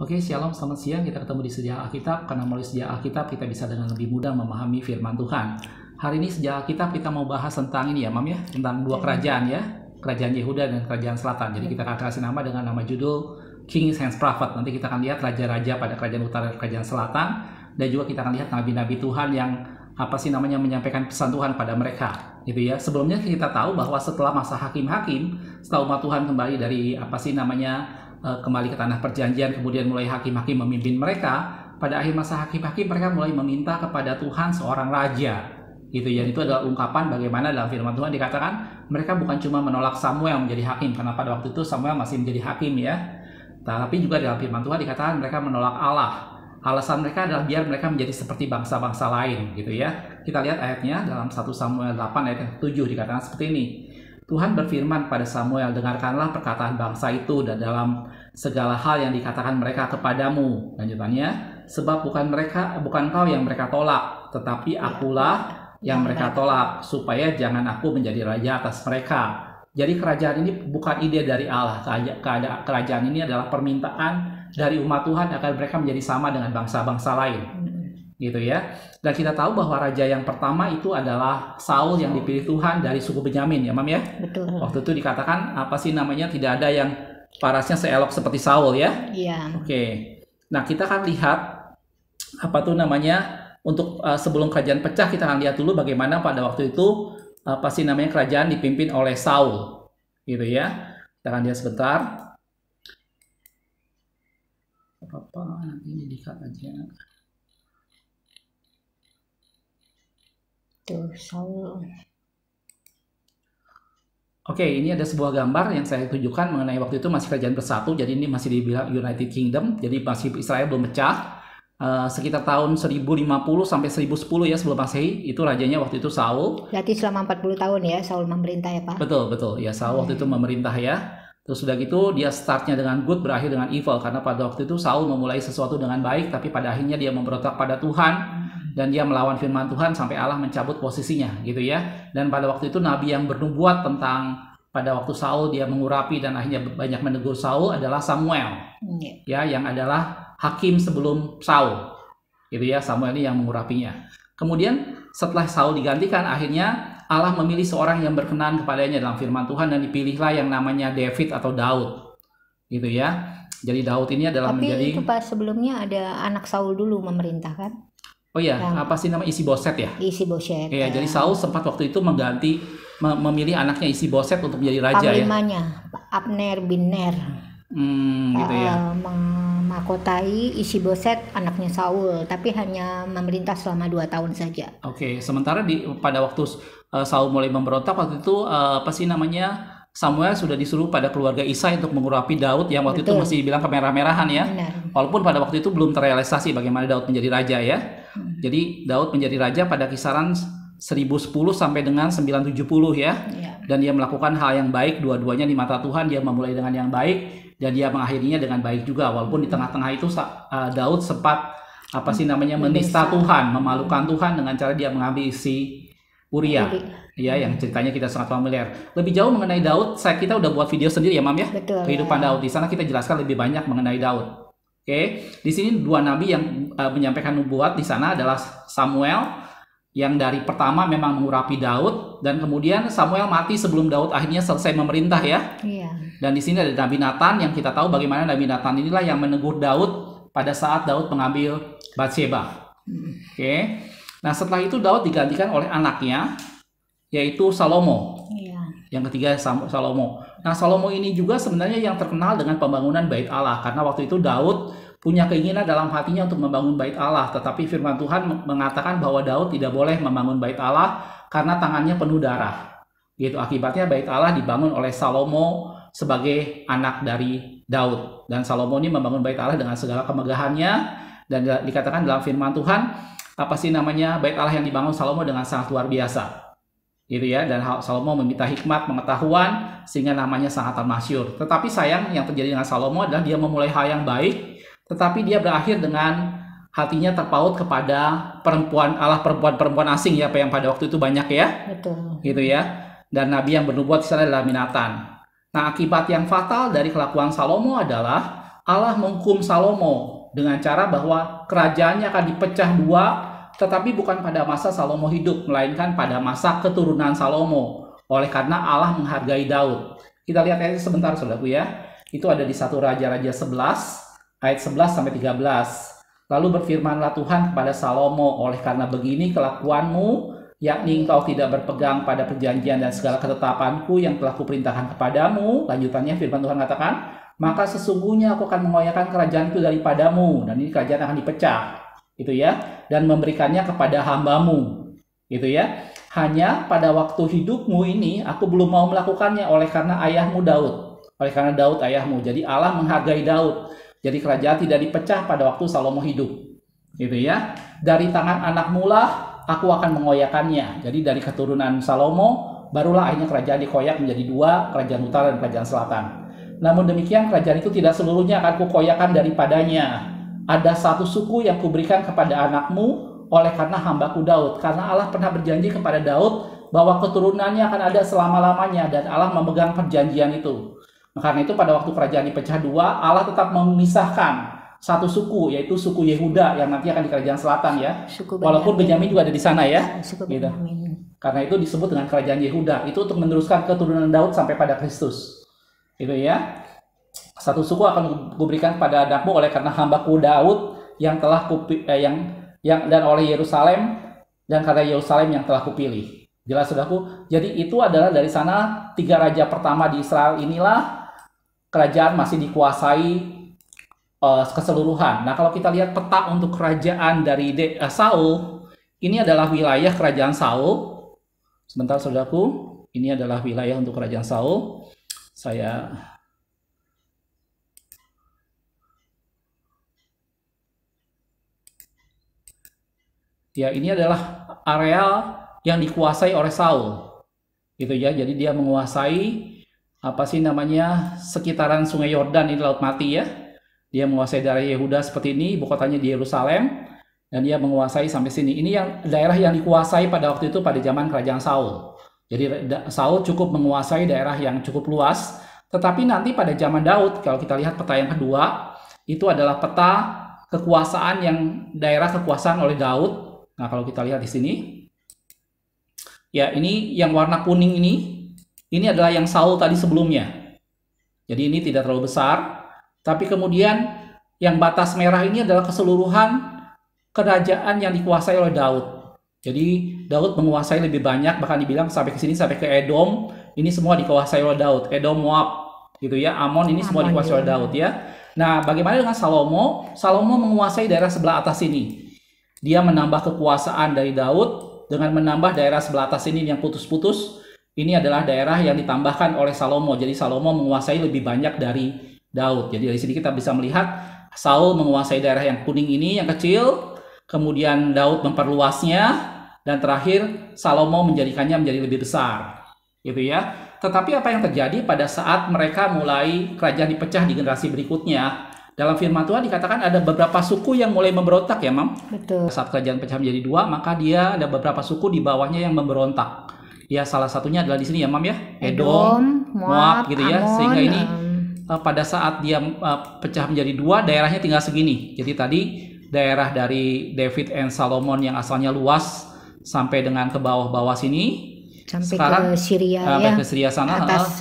Oke, Shalom, selamat siang. Kita ketemu di Sejarah Alkitab, karena melalui Sejarah Alkitab kita bisa dengan lebih mudah memahami firman Tuhan. Hari ini Sejarah Alkitab kita mau bahas tentang ini ya, Mam ya, tentang dua kerajaan ya, kerajaan Yehuda dan kerajaan Selatan. Jadi kita akan kasih nama dengan nama judul Kings and Prophets. Nanti kita akan lihat raja-raja pada kerajaan utara dan kerajaan selatan, dan juga kita akan lihat nabi-nabi Tuhan yang menyampaikan pesan Tuhan pada mereka, gitu ya. Sebelumnya kita tahu bahwa setelah masa hakim-hakim, setelah umat Tuhan kembali dari kembali ke tanah perjanjian, kemudian mulai hakim-hakim memimpin mereka. Pada akhir masa hakim-hakim mereka mulai meminta kepada Tuhan seorang raja, gitu ya. Itu adalah ungkapan bagaimana dalam firman Tuhan dikatakan mereka bukan cuma menolak Samuel menjadi hakim, karena pada waktu itu Samuel masih menjadi hakim ya, tapi juga dalam firman Tuhan dikatakan mereka menolak Allah. Alasan mereka adalah biar mereka menjadi seperti bangsa-bangsa lain, gitu ya. Kita lihat ayatnya dalam 1 Samuel 8 ayat yang 7 dikatakan seperti ini. Tuhan berfirman pada Samuel, dengarkanlah perkataan bangsa itu dan dalam segala hal yang dikatakan mereka kepadamu. Lanjutannya, sebab bukan kau yang mereka tolak, tetapi akulah yang mereka tolak, supaya jangan aku menjadi raja atas mereka. Jadi kerajaan ini bukan ide dari Allah. Kerajaan ini adalah permintaan dari umat Tuhan agar mereka menjadi sama dengan bangsa-bangsa lain, gitu ya. Dan kita tahu bahwa raja yang pertama itu adalah Saul yang dipilih Tuhan dari suku Benyamin ya, Mam ya. Betul. Waktu itu dikatakan tidak ada yang parasnya seelok seperti Saul ya. Iya. Oke. Nah, kita akan lihat untuk sebelum kerajaan pecah, kita akan lihat dulu bagaimana pada waktu itu kerajaan dipimpin oleh Saul, gitu ya. Kita akan lihat sebentar. Nanti ini di-cut aja. Tuh, Saul. Oke, ini ada sebuah gambar yang saya tunjukkan mengenai waktu itu masih kerajaan bersatu. Jadi ini masih dibilang United Kingdom. Jadi masih Israel belum pecah. Sekitar tahun 1050 sampai 1010 ya sebelum Masehi, itu rajanya waktu itu Saul. Berarti selama 40 tahun ya Saul memerintah ya, Pak? Betul. Ya, Saul waktu itu memerintah ya. Terus sudah gitu dia startnya dengan good, berakhir dengan evil, karena pada waktu itu Saul memulai sesuatu dengan baik, tapi pada akhirnya dia memberontak pada Tuhan dan dia melawan firman Tuhan sampai Allah mencabut posisinya, gitu ya. Dan pada waktu itu nabi yang bernubuat tentang pada waktu Saul dia mengurapi dan akhirnya banyak menegur Saul adalah Samuel, ya, yang adalah hakim sebelum Saul, gitu ya. Samuel ini yang mengurapinya. Kemudian setelah Saul digantikan, akhirnya Allah memilih seorang yang berkenan kepadanya dalam firman Tuhan, dan dipilihlah yang namanya David atau Daud, gitu ya. Jadi Daud ini adalah Tapi itu pas sebelumnya ada anak Saul dulu memerintah kan? Oh iya, Isiboset ya? Isiboset. Iya, jadi Saul sempat waktu itu memilih anaknya Isiboset untuk menjadi raja. Panglimanya, Abner bin Ner. Gitu ya. Mahkotai Isiboset anaknya Saul, tapi hanya memerintah selama 2 tahun saja. Oke, sementara pada waktu Saul mulai memberontak waktu itu Samuel sudah disuruh pada keluarga Isai untuk mengurapi Daud yang waktu itu masih dibilang kemerah-merahan ya. Benar. Walaupun pada waktu itu belum terrealisasi bagaimana Daud menjadi raja ya. Jadi Daud menjadi raja pada kisaran 1010 sampai dengan 970 ya. Dan dia melakukan hal yang baik dua-duanya di mata Tuhan. Dia memulai dengan yang baik dan dia mengakhirinya dengan baik juga. Walaupun di tengah-tengah itu Daud sempat menista Tuhan, memalukan Tuhan dengan cara dia mengambil si Uria. Ya, yang ceritanya kita sangat familiar. Lebih jauh mengenai Daud, kita udah buat video sendiri ya, Mam ya. Betul, kehidupan Daud. Di sana kita jelaskan lebih banyak mengenai Daud. Oke, di sini 2 nabi yang menyampaikan nubuat di sana adalah Samuel, yang dari pertama memang mengurapi Daud, dan kemudian Samuel mati sebelum Daud akhirnya selesai memerintah ya. Iya. Dan di sini ada Nabi Nathan, yang kita tahu bagaimana Nabi Nathan inilah yang menegur Daud pada saat Daud mengambil Batsheba. Oke. Nah, setelah itu Daud digantikan oleh anaknya, yaitu Salomo. Iya. Yang ketiga Salomo. Nah, Salomo ini juga sebenarnya yang terkenal dengan pembangunan Bait Allah, karena waktu itu Daud punya keinginan dalam hatinya untuk membangun Bait Allah, tetapi firman Tuhan mengatakan bahwa Daud tidak boleh membangun Bait Allah karena tangannya penuh darah. Gitu, akibatnya Bait Allah dibangun oleh Salomo sebagai anak dari Daud. Dan Salomo ini membangun Bait Allah dengan segala kemegahannya, dan dikatakan dalam firman Tuhan Bait Allah yang dibangun Salomo dengan sangat luar biasa. Gitu ya, dan Salomo meminta hikmat, pengetahuan sehingga namanya sangat masyhur. Tetapi sayang yang terjadi dengan Salomo adalah dia memulai hal yang baik, tetapi dia berakhir dengan hatinya terpaut kepada perempuan asing ya, yang pada waktu itu banyak ya. Betul. Gitu ya. Dan nabi yang bernubuat di sana adalah Nathan. Nah, akibat yang fatal dari kelakuan Salomo adalah Allah menghukum Salomo dengan cara bahwa kerajaannya akan dipecah dua, tetapi bukan pada masa Salomo hidup, melainkan pada masa keturunan Salomo. Oleh karena Allah menghargai Daud. Kita lihat aja sebentar saudaraku ya. Itu ada di 1 Raja-Raja 11 ayat 11 sampai 13. Lalu berfirmanlah Tuhan kepada Salomo, oleh karena begini kelakuanmu, yakni engkau tidak berpegang pada perjanjian dan segala ketetapanku yang telah kuperintahkan kepadamu. Lanjutannya firman Tuhan katakan, maka sesungguhnya aku akan mengoyakkan kerajaan itu daripadamu, dan ini kerajaan akan dipecah, gitu ya, dan memberikannya kepada hambamu, gitu ya. Hanya pada waktu hidupmu ini aku belum mau melakukannya oleh karena ayahmu Daud, oleh karena Daud ayahmu. Jadi Allah menghargai Daud. Jadi kerajaan tidak dipecah pada waktu Salomo hidup, gitu ya. Dari tangan anakmu lah aku akan mengoyakkannya. Jadi dari keturunan Salomo barulah akhirnya kerajaan dikoyak menjadi dua, kerajaan utara dan kerajaan selatan. Namun demikian kerajaan itu tidak seluruhnya akan kukoyakkan daripadanya. Ada satu suku yang kuberikan kepada anakmu oleh karena hambaku Daud. Karena Allah pernah berjanji kepada Daud bahwa keturunannya akan ada selama-lamanya, dan Allah memegang perjanjian itu. Karena itu pada waktu kerajaan dipecah dua, Allah tetap memisahkan satu suku, yaitu suku Yehuda yang nanti akan di kerajaan selatan ya. Walaupun Benyamin juga ada di sana ya. Gitu. Karena itu disebut dengan kerajaan Yehuda. Itu untuk meneruskan keturunan Daud sampai pada Kristus. Gitu ya. Satu suku akan kuberikan pada anakmu oleh karena hambaku Daud yang telah dan oleh Yerusalem, dan karena Yerusalem yang telah kupilih. Jelas saudaraku. Jadi itu adalah dari sana 3 raja pertama di Israel inilah kerajaan masih dikuasai keseluruhan. Nah, kalau kita lihat peta untuk kerajaan dari Saul, ini adalah wilayah kerajaan Saul. Sebentar saudaraku, ini adalah wilayah untuk kerajaan Saul. Ini adalah area yang dikuasai oleh Saul. Gitu ya. Jadi dia menguasai sekitaran Sungai Yordan, ini Laut Mati ya. Dia menguasai daerah Yehuda seperti ini, ibu kotanya di Yerusalem, dan dia menguasai sampai sini. Ini yang daerah yang dikuasai pada waktu itu pada zaman kerajaan Saul. Jadi Saul cukup menguasai daerah yang cukup luas, tetapi nanti pada zaman Daud, kalau kita lihat peta yang kedua, itu adalah peta kekuasaan daerah kekuasaan oleh Daud. Nah, kalau kita lihat di sini, ya ini yang warna kuning ini adalah yang Saul tadi sebelumnya. Jadi ini tidak terlalu besar. Tapi kemudian yang batas merah ini adalah keseluruhan kerajaan yang dikuasai oleh Daud. Jadi Daud menguasai lebih banyak, bahkan dibilang sampai ke sini, sampai ke Edom. Ini semua dikuasai oleh Daud. Edom, Moab, gitu ya. Amon ini semua dikuasai oleh Daud ya. Nah, bagaimana dengan Salomo? Salomo menguasai daerah sebelah atas ini. Dia menambah kekuasaan dari Daud dengan menambah daerah sebelah atas ini yang putus-putus. Ini adalah daerah yang ditambahkan oleh Salomo. Jadi Salomo menguasai lebih banyak dari Daud. Jadi dari sini kita bisa melihat Saul menguasai daerah yang kuning ini, yang kecil. Kemudian Daud memperluasnya. Dan terakhir Salomo menjadikannya menjadi lebih besar. Gitu ya. Tetapi apa yang terjadi pada saat mereka mulai kerajaan dipecah di generasi berikutnya? Dalam firman Tuhan dikatakan ada beberapa suku yang mulai memberontak ya, Mam. Betul. Saat kerajaan pecah menjadi dua, maka dia ada beberapa suku di bawahnya yang memberontak. Ya, salah satunya adalah di sini ya, Mam ya. Edom, Moab gitu ya. Amon, sehingga ini pada saat dia pecah menjadi dua, daerahnya tinggal segini. Jadi tadi daerah dari David and Solomon yang asalnya luas sampai dengan ke bawah-bawah sini. Sampai sekarang, ke Syria ya. Ke Syria sana. Atas,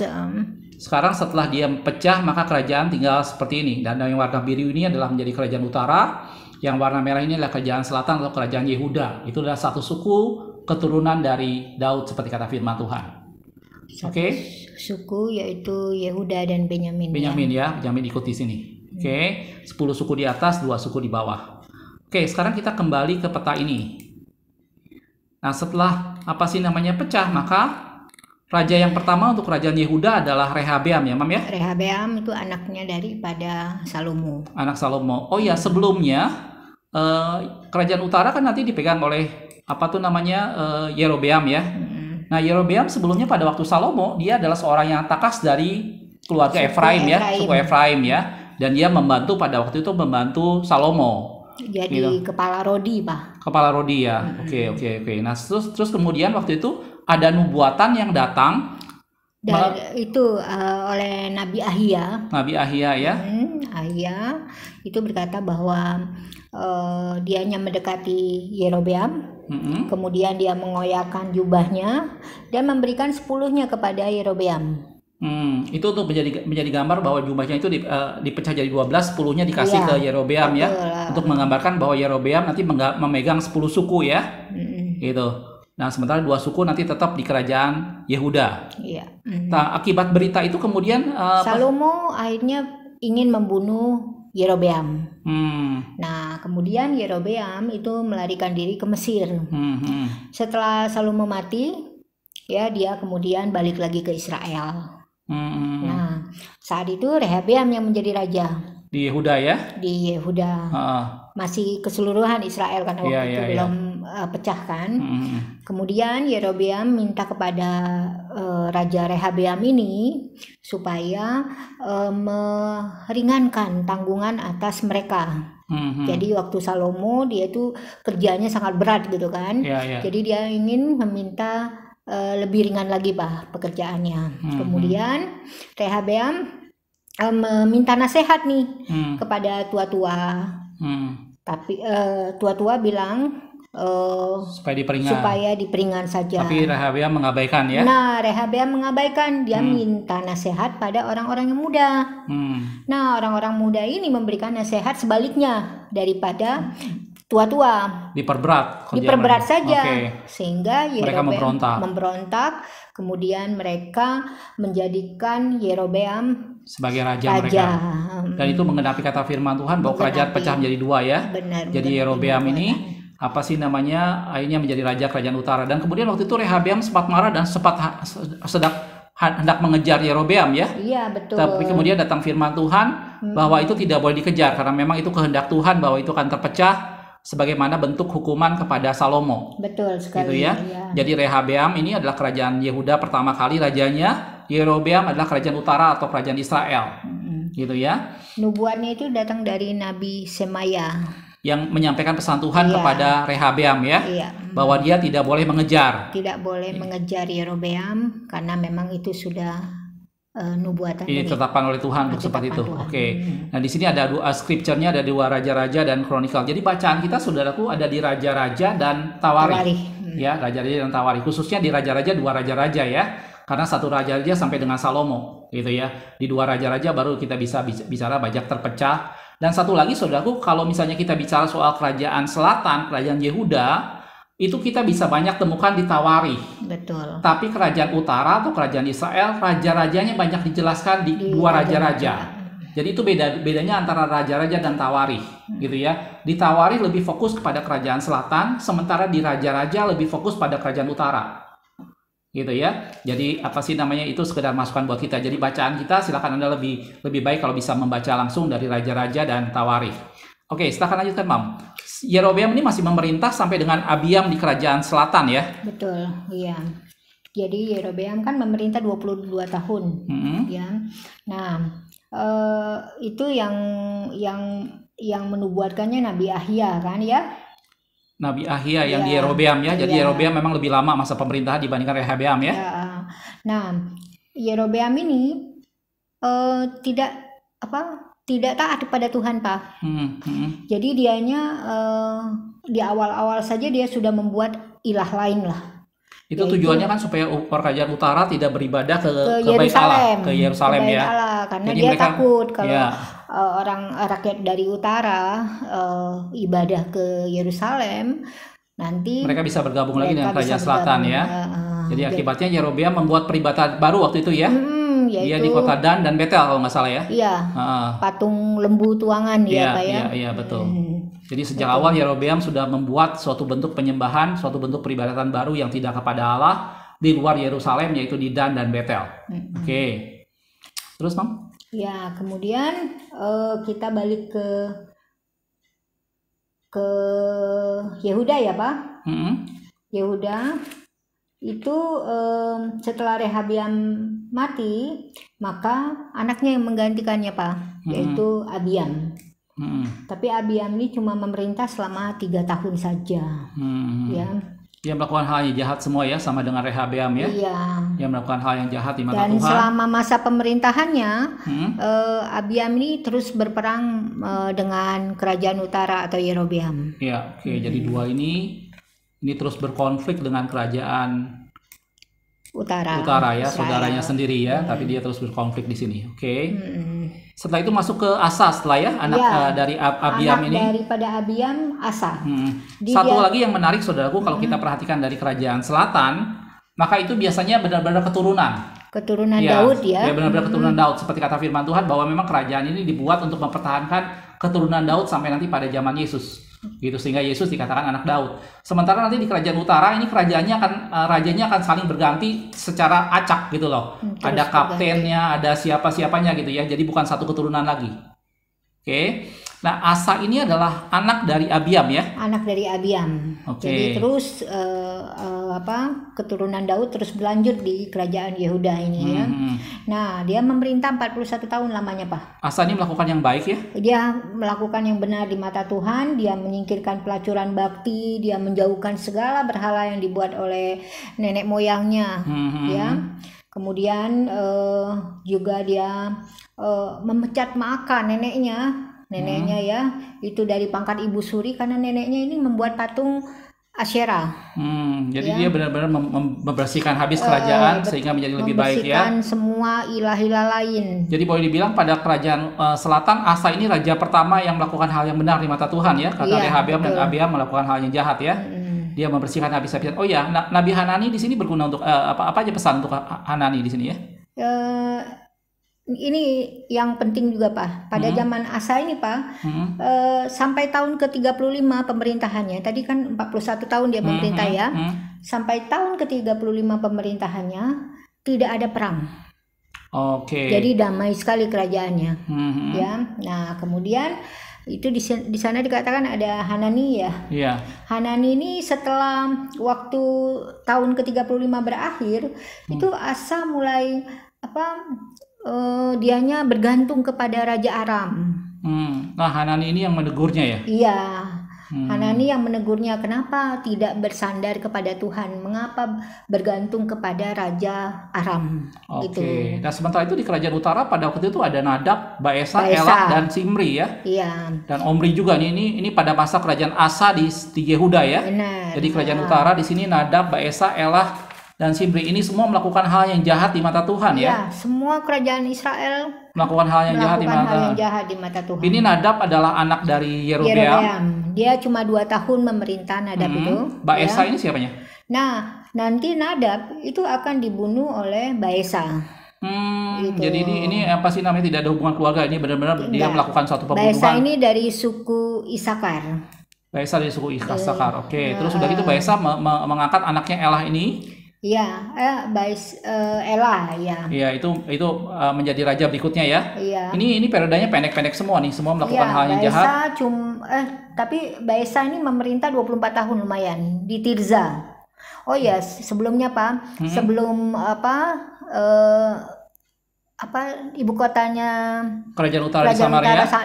sekarang setelah dia pecah, maka kerajaan tinggal seperti ini. Dan yang warna biru ini adalah menjadi kerajaan utara. Yang warna merah ini adalah kerajaan selatan atau kerajaan Yehuda. Itu adalah satu suku keturunan dari Daud seperti kata firman Tuhan. Oke. Suku yaitu Yehuda dan Benyamin. Benyamin ikut di sini. Oke. 10 suku di atas, 2 suku di bawah. Oke, sekarang kita kembali ke peta ini. Nah, setelah pecah, maka raja yang pertama untuk kerajaan Yehuda adalah Rehabeam ya, Mam ya? Rehabeam itu anaknya daripada Salomo. Anak Salomo. Oh ya, sebelumnya kerajaan utara kan nanti dipegang oleh Yerobeam ya. Nah, Yerobeam sebelumnya pada waktu Salomo, dia adalah seorang yang takas dari keluarga Efraim ya, suku Efraim ya. Dan dia membantu pada waktu itu Salomo. Jadi gitu. Kepala Rodi, Pak. Kepala Rodi ya. Oke. Nah, terus kemudian waktu itu ada nubuatan yang datang itu oleh Nabi Ahia. Nabi Ahia ya. Ahia itu berkata bahwa dianya mendekati Yerobeam, kemudian dia mengoyakkan jubahnya dan memberikan 10-nya kepada Yerobeam. Itu untuk menjadi gambar bahwa jumlahnya itu dipecah jadi 12, 10-nya dikasih Iya, ke Yerobeam ya. betul. Untuk menggambarkan bahwa Yerobeam nanti memegang 10 suku ya. Gitu. Nah, sementara 2 suku nanti tetap di kerajaan Yehuda. Iya. Nah, akibat berita itu kemudian Salomo akhirnya ingin membunuh Yerobeam. Nah, kemudian Yerobeam itu melarikan diri ke Mesir. Setelah Salomo mati, ya dia kemudian balik lagi ke Israel. Nah, saat itu Rehabeam yang menjadi raja di Yehuda ya. di Yehuda. Masih keseluruhan Israel karena waktu itu belum pecah kan. Kemudian Yerobeam minta kepada Raja Rehabeam ini supaya meringankan tanggungan atas mereka. Jadi waktu Salomo dia itu kerjanya sangat berat gitu kan. Jadi dia ingin meminta lebih ringan lagi pekerjaannya. Kemudian Rehabeam meminta nasihat nih kepada tua-tua. Tapi tua-tua bilang supaya diperingan saja. Tapi Rehabeam mengabaikan ya. Nah, Rehabeam mengabaikan, dia minta nasihat pada orang-orang yang muda. Nah, orang-orang muda ini memberikan nasihat sebaliknya daripada tua-tua. Diperberat saja. Sehingga Yerobeam memberontak. Kemudian mereka menjadikan Yerobeam sebagai raja mereka. Dan itu mengenapi kata firman Tuhan bahwa kerajaan pecah menjadi 2 ya. Jadi Yerobeam ini akhirnya menjadi raja kerajaan utara. Dan kemudian waktu itu Rehabeam sempat marah dan sempat hendak mengejar Yerobeam ya. Iya, betul. Tapi kemudian datang firman Tuhan bahwa itu tidak boleh dikejar karena memang itu kehendak Tuhan bahwa itu akan terpecah sebagaimana bentuk hukuman kepada Salomo. Betul sekali. Gitu ya. Jadi Rehabeam ini adalah kerajaan Yehuda pertama kali rajanya, Yerobeam adalah kerajaan utara atau kerajaan Israel. Gitu ya. Nubuatnya itu datang dari Nabi Semaya yang menyampaikan pesan Tuhan kepada Rehabeam ya, bahwa dia tidak boleh mengejar. Tidak boleh mengejar Yerobeam karena memang itu sudah nubuatan ini ditetapkan oleh Tuhan untuk seperti itu. Nah di sini ada scripture-nya ada 2 raja-raja dan kronikal. Jadi bacaan kita saudaraku ada di raja-raja dan Tawari. Ya, raja-raja dan Tawari. Khususnya di raja-raja 2 raja-raja ya. Karena 1 raja-raja sampai dengan Salomo gitu ya. Di 2 raja-raja baru kita bisa bicara bajak terpecah. Dan satu lagi saudaraku, kalau misalnya kita bicara soal kerajaan selatan, kerajaan Yehuda, itu kita bisa banyak temukan di Tawari. Betul. Tapi kerajaan utara atau kerajaan Israel, raja-rajanya banyak dijelaskan di 2 raja-raja. Jadi itu bedanya antara raja-raja dan Tawari, gitu ya. Di Tawari lebih fokus kepada kerajaan selatan, sementara di raja-raja lebih fokus pada kerajaan utara. Gitu ya. Jadi itu sekedar masukan buat kita. Jadi bacaan kita silakan Anda lebih baik kalau bisa membaca langsung dari raja-raja dan Tawari. Oke, silakan lanjutkan, Mam. Yerobeam ini masih memerintah sampai dengan Abiam di kerajaan selatan ya. Betul, iya. Jadi Yerobeam kan memerintah 22 tahun, ya. Nah, itu yang menubuatkannya Nabi Ahia kan ya. Nabi Ahia yang di Yerobeam ya. Jadi Yerobeam memang lebih lama masa pemerintahan dibandingkan Rehabeam ya. Nah, Yerobeam ini tidak taat kepada Tuhan, Pak. Jadi dianya di awal-awal saja dia sudah membuat ilah lain lah. Itu tujuannya kan supaya kerajaan utara tidak beribadah ke Yerusalem ya. Karena jadi dia takut kalau rakyat dari utara ibadah ke Yerusalem, nanti mereka bisa bergabung lagi dengan kerajaan selatan ya. Jadi akibatnya Yerobeam membuat peribadatan baru waktu itu ya. Dia di kota Dan dan Betel kalau nggak salah ya. Iya. Patung lembu tuangan ya, Pak ya. Iya, betul. Jadi sejak awal Yerobeam sudah membuat suatu bentuk penyembahan, suatu bentuk peribadatan baru yang tidak kepada Allah di luar Yerusalem, yaitu di Dan dan Betel. Oke. Terus, Mam? Ya, kemudian kita balik ke Yehuda ya, Pak. Yehuda itu setelah Rehabeam mati, maka anaknya yang menggantikannya, Pak, yaitu Abiam. Tapi Abiam ini cuma memerintah selama 3 tahun saja, ya. Dia melakukan hal yang jahat semua ya, sama dengan Rehabeam ya. Iya. Dia melakukan hal yang jahat di mata Dan Tuhan. selama masa pemerintahannya, Abiam ini terus berperang dengan kerajaan utara atau Yerobeam. Iya, oke. Jadi dua ini terus berkonflik dengan kerajaan utara ya, Israel. Saudaranya sendiri ya, tapi dia terus berkonflik di sini. Oke. Setelah itu masuk ke Asa setelah ya, anak dari Abiam anak ini. Daripada Abiam, Asa. Satu lagi yang menarik saudaraku, kalau kita perhatikan dari kerajaan selatan, maka itu biasanya benar-benar keturunan Daud ya. Ya benar-benar keturunan Daud, seperti kata firman Tuhan bahwa memang kerajaan ini dibuat untuk mempertahankan keturunan Daud sampai nanti pada zaman Yesus. Gitu, sehingga Yesus dikatakan anak Daud. Sementara nanti di kerajaan utara ini rajanya akan saling berganti secara acak gitu loh. Ada kaptennya, ada siapa-siapanya gitu ya. Jadi bukan satu keturunan lagi. Oke. Nah, Asa ini adalah anak dari Abiam ya. Anak dari Abiam. Jadi terus keturunan Daud terus berlanjut di kerajaan Yehuda ini ya. Nah, dia memerintah 41 tahun lamanya, Pak. Asa ini melakukan yang baik ya? Dia melakukan yang benar di mata Tuhan, dia menyingkirkan pelacuran bakti, dia menjauhkan segala berhala yang dibuat oleh nenek moyangnya ya. Kemudian juga dia memecat Maaka neneknya ya, itu dari pangkat ibu suri karena neneknya ini membuat patung Asyera. Jadi dia benar-benar membersihkan habis kerajaan sehingga menjadi lebih baik ya. Membersihkan semua ilah-ilah lain. Jadi boleh dibilang pada kerajaan selatan Asa ini raja pertama yang melakukan hal yang benar di mata Tuhan ya, karena Rehabeam dan Abiam melakukan hal yang jahat ya. Dia membersihkan habis-habisan. Oh ya, Nabi Hanani di sini berguna untuk apa aja pesan untuk Hanani di sini ya? Ini yang penting juga, Pak. Pada zaman Asa ini, Pak, sampai tahun ke-35 pemerintahannya. Tadi kan 41 tahun dia memerintah ya. Sampai tahun ke-35 pemerintahannya tidak ada perang. Oke. Jadi damai sekali kerajaannya. Ya. Nah, kemudian itu di sana dikatakan ada Hanani ya. Iya. Hanani ini setelah waktu tahun ke-35 berakhir, itu Asa mulai dianya bergantung kepada Raja Aram. Nah, Hanani ini yang menegurnya ya? Iya. Hanani yang menegurnya, kenapa tidak bersandar kepada Tuhan? Mengapa bergantung kepada Raja Aram? Oke. Gitu. Nah, sementara itu di kerajaan utara pada waktu itu ada Nadab, Baesa, Elah, dan Simri ya? Iya. Dan Omri juga ini pada masa kerajaan Asa di Yehuda ya? Benar. Jadi kerajaan utara di sini Nadab, Baesa, Elah, dan Simri ini semua melakukan hal yang jahat di mata Tuhan ya? Ya, semua kerajaan Israel melakukan hal yang jahat di mata Tuhan. Ini Nadab adalah anak dari Yerobeam. Dia cuma 2 tahun memerintah Nadab itu. Baesa ini siapanya? Nah, nanti Nadab itu akan dibunuh oleh Baesa. Gitu. Jadi ini apa sih namanya, tidak ada hubungan keluarga, ini benar-benar dia melakukan suatu pembunuhan. Baesa ini dari suku Isakar. Baesa dari suku Isakar. Oke. Terus udah gitu Baesa mengangkat anaknya Elah ini. Iya, Elah ya. Iya, itu menjadi raja berikutnya ya. Iya. Ini periodenya pendek-pendek semua nih, semua melakukan hal yang jahat. Tapi Baesa ini memerintah 24 tahun lumayan di Tirza. Oh ya, sebelumnya Pak, sebelum ibu kotanya kerajaan utara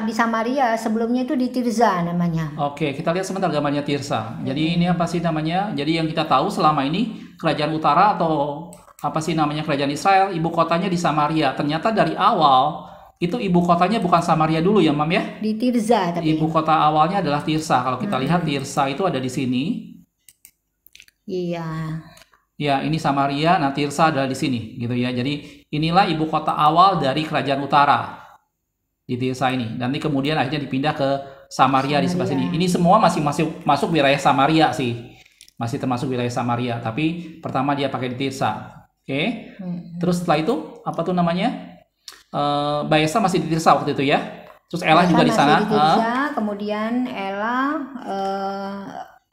di Samaria, sebelumnya itu di Tirza namanya. Oke, kita lihat sebentar gambarnya Tirza. Jadi ini apa sih namanya? Jadi yang kita tahu selama ini kerajaan utara atau apa sih namanya kerajaan Israel, ibu kotanya di Samaria. Ternyata dari awal itu ibu kotanya bukan Samaria dulu ya, Mam ya? Di Tirza tapi. Ibu kota awalnya adalah Tirsa. Kalau kita lihat Tirsa itu ada di sini. Iya. Ya, ini Samaria, nah Tirsa adalah di sini gitu ya. Jadi inilah ibu kota awal dari kerajaan utara di Tirsa ini. Nanti kemudian akhirnya dipindah ke Samaria di sebelah sini. Ini semua masih masuk wilayah Samaria sih. Masih termasuk wilayah Samaria, tapi pertama dia pakai di Tirsa. Oke. Terus setelah itu apa tuh namanya? Baesa masih di Tirsa waktu itu ya. Terus Elah juga di sana. Di Tirsa, kemudian Elah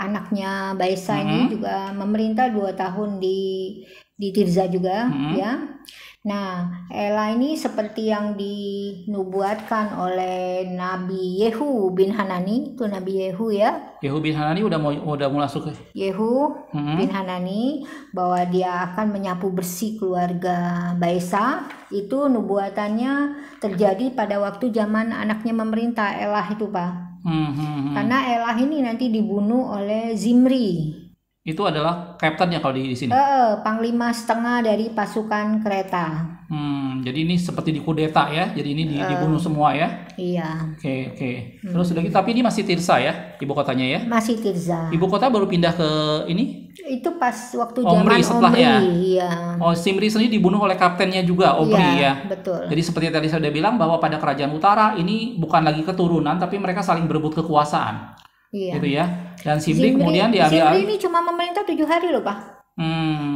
anaknya Baesa ini juga memerintah 2 tahun di Tirza juga ya. Nah, Elah ini seperti yang dinubuatkan oleh Nabi Yehu bin Hanani, itu Nabi Yehu ya. Yehu bin Hanani udah mau masuk ke Yehu bin Hanani, bahwa dia akan menyapu bersih keluarga Baesa. Itu nubuatannya terjadi pada waktu zaman anaknya memerintah, Elah itu Pak. Karena Elah ini nanti dibunuh oleh Zimri. Itu adalah kaptennya kalau di sini. Panglima setengah dari pasukan kereta. Jadi ini seperti dikudeta ya. Jadi ini dibunuh semua ya. Iya. Oke. Terus udah gitu, tapi ini masih Tirsa ya, ibu kotanya ya? Masih Tirza. Ibu kota baru pindah ke ini? Itu pas waktu zaman Omri setelahnya. Iya. Oh, Zimri sendiri dibunuh oleh kaptennya juga, Omri ya. Betul. Jadi seperti tadi saya udah bilang bahwa pada kerajaan utara ini bukan lagi keturunan, tapi mereka saling berebut kekuasaan. Iya. Gitu ya. Dan Zimri kemudian diambil. Zimri ini cuma memerintah 7 hari loh, Pak.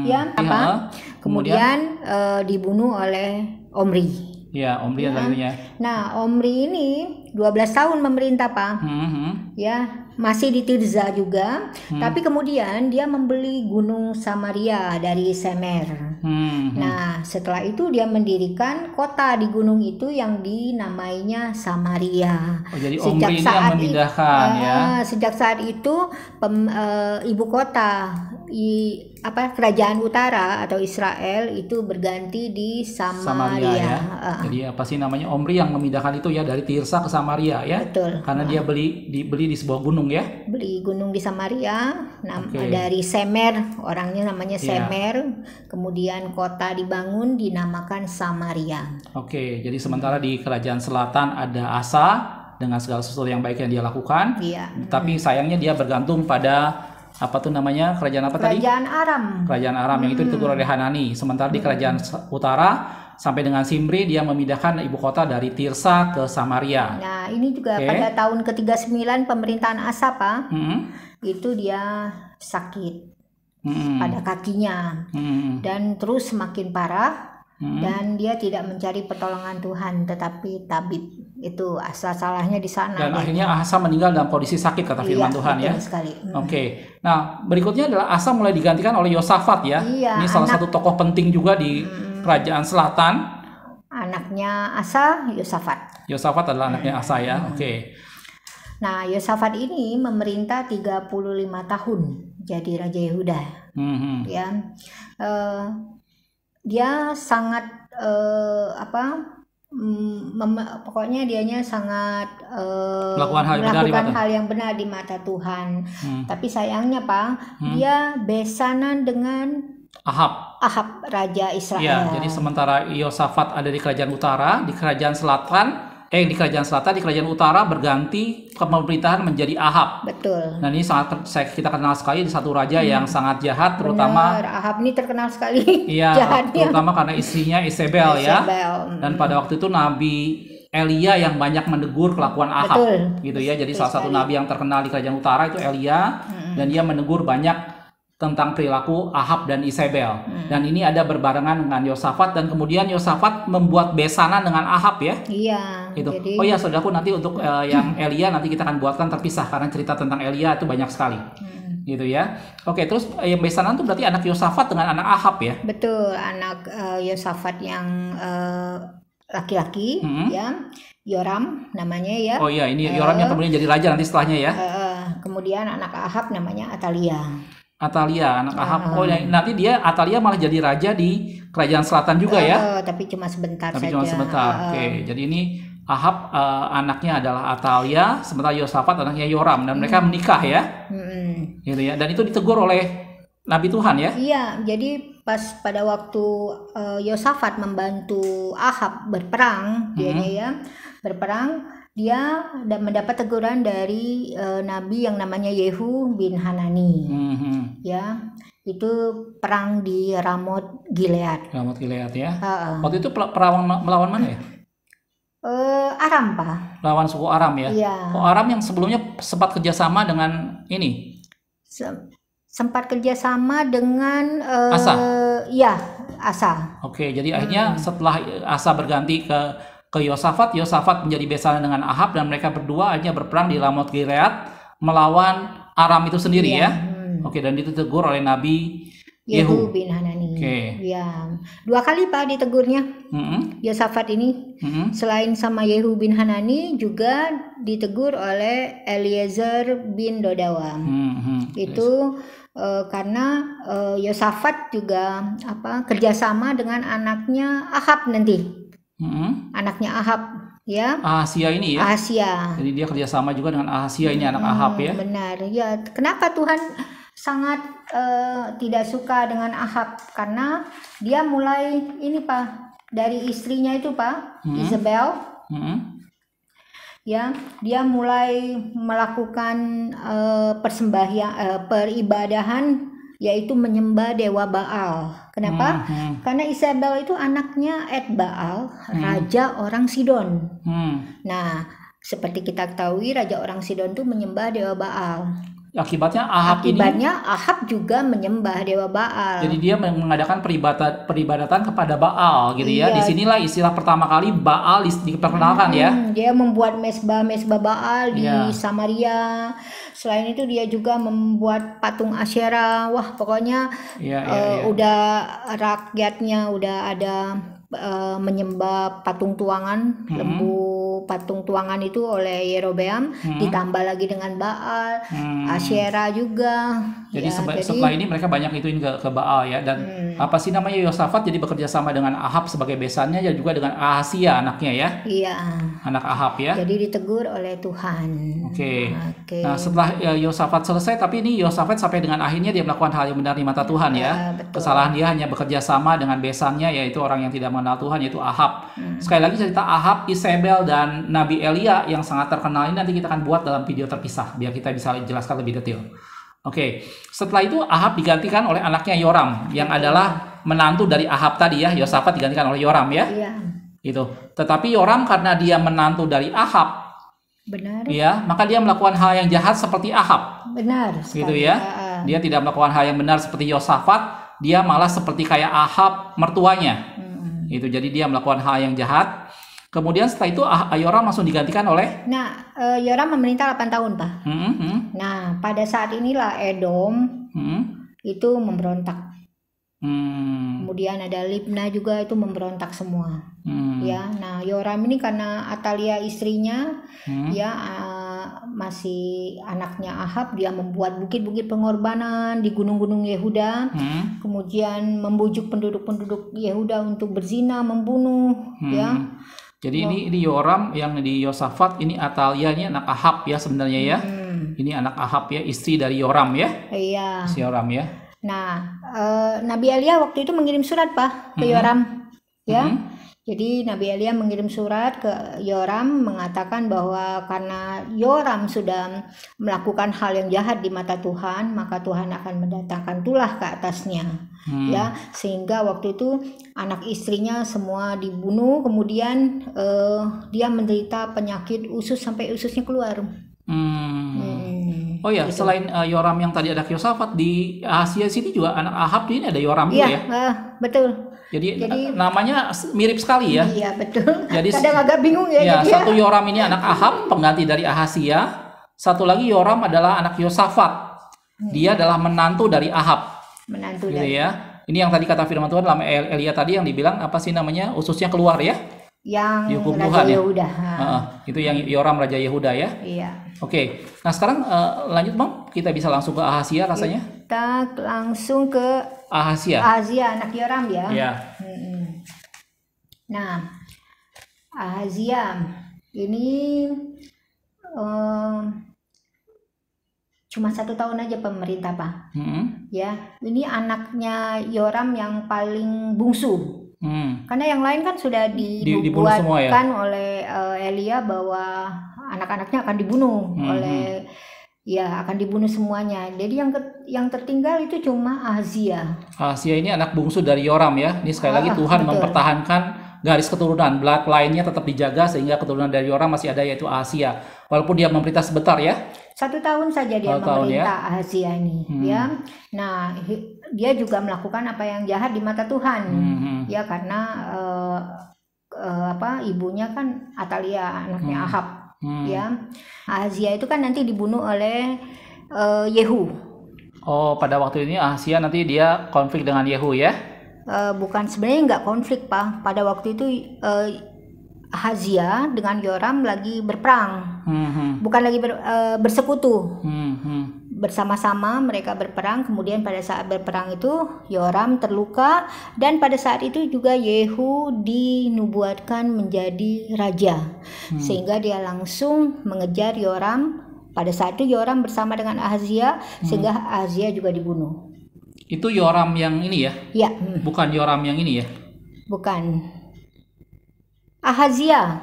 Ya, apa? Kemudian dibunuh oleh Omri. Ya, Omri ya. Nah, Omri ini 12 tahun memerintah, Pak. Ya, masih di Tirza juga. Tapi kemudian dia membeli Gunung Samaria dari Semer. Nah, setelah itu dia mendirikan kota di gunung itu yang dinamainya Samaria. Oh, jadi Omri ini yang memindahkan ya. Sejak saat itu ibu kota kerajaan utara atau Israel itu berganti di Samaria ya. Jadi apa sih namanya, Omri yang memindahkan itu ya dari Tirsa ke Samaria ya. Betul. Karena dia beli di sebuah gunung ya. Beli gunung di Samaria, dari Semer, orangnya namanya Semer. Kemudian kota dibangun dinamakan Samaria. Oke, jadi sementara di kerajaan selatan ada Asa dengan segala sesuatu yang baik yang dia lakukan. Iya. Tapi sayangnya dia bergantung pada apa tuh namanya, kerajaan apa tadi? Kerajaan Aram. Kerajaan Aram yang itu ditegur oleh Hanani. Sementara di kerajaan utara sampai dengan Zimri dia memindahkan ibu kota dari Tirsa ke Samaria. Nah, ini juga pada tahun ke-39 pemerintahan Asa, Pak. Itu dia sakit pada kakinya. Dan terus semakin parah. Dan dia tidak mencari pertolongan Tuhan, tetapi tabib. Itu Asa salahnya di sana. Dan akhirnya Asa meninggal dalam kondisi sakit, kata firman Tuhan ya. Sekali. Oke. Nah, berikutnya adalah Asa mulai digantikan oleh Yosafat ya. Ini salah satu tokoh penting juga di kerajaan selatan. Anaknya Asa, Yosafat. Yosafat adalah anaknya Asa ya. Oke. Nah, Yosafat ini memerintah 35 tahun jadi Raja Yehuda. Ya. Dia sangat pokoknya dianya sangat melakukan hal yang benar di mata Tuhan. Tapi sayangnya, Pak, dia besanan dengan Ahab Raja Israel. Ya, jadi sementara Yosafat ada di kerajaan utara, di kerajaan selatan, di kerajaan utara berganti pemerintahan menjadi Ahab. Betul. Nah, ini kita kenal sekali di satu raja yang sangat jahat, terutama Ahab ini terkenal sekali. Iya, terutama karena istrinya Isabel ya. Dan pada waktu itu Nabi Elia yang banyak menegur kelakuan Ahab. Gitu ya. Jadi salah satu nabi yang terkenal di kerajaan utara itu Elia, dan dia menegur banyak tentang perilaku Ahab dan Isabel. Dan ini ada berbarengan dengan Yosafat, dan kemudian Yosafat membuat besanan dengan Ahab ya. Iya. Gitu. Oh ya, saudaraku, nanti untuk yang Elia nanti kita akan buatkan terpisah karena cerita tentang Elia itu banyak sekali. Gitu ya. Oke, terus yang besanan itu berarti anak Yosafat dengan anak Ahab ya. Betul, anak Yosafat yang laki-laki ya. Yoram namanya ya. Oh iya, ini Yoram yang kemudian jadi raja nanti setelahnya ya. Kemudian anak Ahab namanya Atalia, anak Ahab. Oh, nanti Atalia malah jadi raja di kerajaan selatan juga ya. Tapi cuma sebentar saja. Oke, jadi ini Ahab anaknya adalah Atalia, sementara Yosafat anaknya Yoram, dan mereka menikah ya. Gitu ya. Dan itu ditegur oleh Nabi Tuhan ya. Iya, jadi pada waktu Yosafat membantu Ahab berperang, dia mendapat teguran dari nabi yang namanya Yehu bin Hanani. Ya, itu perang di Ramot Gilead. Ya. Waktu itu perang melawan mana ya? Aram, Pak. Lawan suku Aram ya. Iya. Aram yang sebelumnya sempat kerjasama dengan ini. Sempat kerjasama dengan Asa. Iya, Asa. Oke, jadi akhirnya setelah Asa berganti ke Yosafat menjadi besanan dengan Ahab, dan mereka berdua akhirnya berperang di Ramot Gilead melawan Aram itu sendiri ya. Oke, dan ditegur oleh Nabi Yehu bin Hanani. Ya, 2 kali, Pak, ditegurnya. Yosafat ini selain sama Yehu bin Hanani juga ditegur oleh Eliezer bin Dodawa. Itu karena Yosafat juga kerjasama dengan anaknya Ahab nanti. Anaknya Ahab ya. Ahasia ini ya. Ahasia. Jadi dia kerjasama juga dengan Ahasia ini anak Ahab ya. Benar ya. Kenapa Tuhan sangat tidak suka dengan Ahab karena dia mulai ini Pak, dari istrinya itu Pak, Isabel. Ya, dia mulai melakukan peribadahan, yaitu menyembah dewa Baal. Kenapa? Karena Isabel itu anaknya Baal, raja orang Sidon. Nah, seperti kita ketahui, raja orang Sidon itu menyembah dewa Baal. Akibatnya Ahab juga menyembah dewa Baal. Jadi dia mengadakan peribadatan kepada Baal gitu ya. Disinilah istilah pertama kali Baal diperkenalkan ya. Dia membuat mesbah Baal di Samaria. Selain itu dia juga membuat patung Asyera. Wah, pokoknya udah rakyatnya udah ada menyembah patung tuangan, lembu patung tuangan itu oleh Yerobeam, ditambah lagi dengan Baal, Asyera juga. Jadi setelah ini mereka banyak ituin ke Baal ya. Dan apa sih namanya, Yosafat jadi bekerja sama dengan Ahab sebagai besannya, dan juga dengan Ahazia anaknya ya. Iya. Anak Ahab ya. Jadi ditegur oleh Tuhan. Oke. Nah setelah Yosafat selesai, tapi ini Yosafat sampai dengan akhirnya dia melakukan hal yang benar di mata Tuhan ya. Kesalahan dia hanya bekerja sama dengan besannya, yaitu orang yang tidak mengenal Tuhan, yaitu Ahab. Sekali lagi cerita Ahab, Isabel, dan Nabi Elia yang sangat terkenal ini nanti kita akan buat dalam video terpisah biar kita bisa jelaskan lebih detail. Oke, setelah itu Ahab digantikan oleh anaknya Yoram yang adalah menantu dari Ahab tadi ya. Yosafat digantikan oleh Yoram ya. Iya. Itu. Tetapi Yoram karena dia menantu dari Ahab, benar. Ya, maka dia melakukan hal yang jahat seperti Ahab. Benar. Gitu ya. Dia tidak melakukan hal yang benar seperti Yosafat, dia malah seperti kayak Ahab mertuanya. Itu, jadi dia melakukan hal yang jahat. Kemudian setelah itu Yoram langsung digantikan oleh Yoram memerintah 8 tahun Pak. Nah pada saat inilah Edom itu memberontak. Kemudian ada Libna juga itu memberontak semua. Ya, nah Yoram ini karena Atalia istrinya masih anaknya Ahab, dia membuat bukit-bukit pengorbanan di gunung-gunung Yehuda. Kemudian membujuk penduduk-penduduk Yehuda untuk berzina, membunuh ya. Jadi ini Yoram yang di Yosafat, ini Atalia ini anak Ahab ya sebenarnya ya. Ini anak Ahab ya, istri dari Yoram ya. Iya. Si Yoram ya. Nah, Nabi Elia waktu itu mengirim surat Pak ke Yoram ya. Jadi Nabi Elia mengirim surat ke Yoram mengatakan bahwa karena Yoram sudah melakukan hal yang jahat di mata Tuhan, maka Tuhan akan mendatangkan tulah ke atasnya. Ya, sehingga waktu itu anak istrinya semua dibunuh, kemudian dia menderita penyakit usus sampai ususnya keluar. Oh ya, gitu. Selain Yoram yang tadi ada Yosafat, di Asia sini juga anak Ahab ini ada Yoram juga ya? Iya, betul. Jadi namanya mirip sekali ya. Iya betul. Jadi kadang agak bingung ya. Ya, satu Yoram ini anak Ahab, pengganti dari Ahazia. Satu lagi Yoram adalah anak Yosafat. Dia adalah menantu dari Ahab. Menantu gitu dari. Ya. Ini yang tadi kata firman Tuhan dalam Elia tadi yang dibilang apa sih namanya, ususnya keluar ya. Yang dihukum Raja Tuhan Yehuda. Ya. Itu yang Yoram Raja Yehuda ya. Iya. Oke. Nah sekarang lanjut Bang, kita bisa langsung ke Ahazia rasanya. Kita langsung ke Ahazia. Ahazia anak Yoram ya. Iya. Nah, Ahazia ini cuma 1 tahun aja pemerintah Pak. Ya, ini anaknya Yoram yang paling bungsu. Karena yang lain kan sudah dibuatkan oleh Elia bahwa anak-anaknya akan dibunuh oleh akan dibunuh semuanya. Jadi yang tertinggal itu cuma Ahazia. Ahazia ini anak bungsu dari Yoram ya. Ini sekali lagi Tuhan mempertahankan garis keturunan, bloodline-nya tetap dijaga sehingga keturunan dari Yoram masih ada, yaitu Ahazia. Walaupun dia memerintah sebentar ya. 1 tahun saja dia memerintah Ahazia ini ya. Nah, dia juga melakukan apa yang jahat di mata Tuhan. Ya karena ibunya kan Atalia anaknya Ahab. Ya, Ahazia itu kan nanti dibunuh oleh Yehu. Oh, pada waktu ini Ahazia nanti dia konflik dengan Yehu ya? Bukan, sebenarnya nggak konflik Pak. Pada waktu itu Ahazia dengan Yoram lagi berperang, bukan lagi bersekutu. Bersama-sama mereka berperang. Kemudian pada saat berperang itu Yoram terluka, dan pada saat itu juga Yehu dinubuatkan menjadi raja, sehingga dia langsung mengejar Yoram pada saat itu Yoram bersama dengan Ahazia sehingga Ahazia juga dibunuh. Itu Yoram yang ini ya? Ya. Bukan Yoram yang ini ya? Bukan. Ahazia.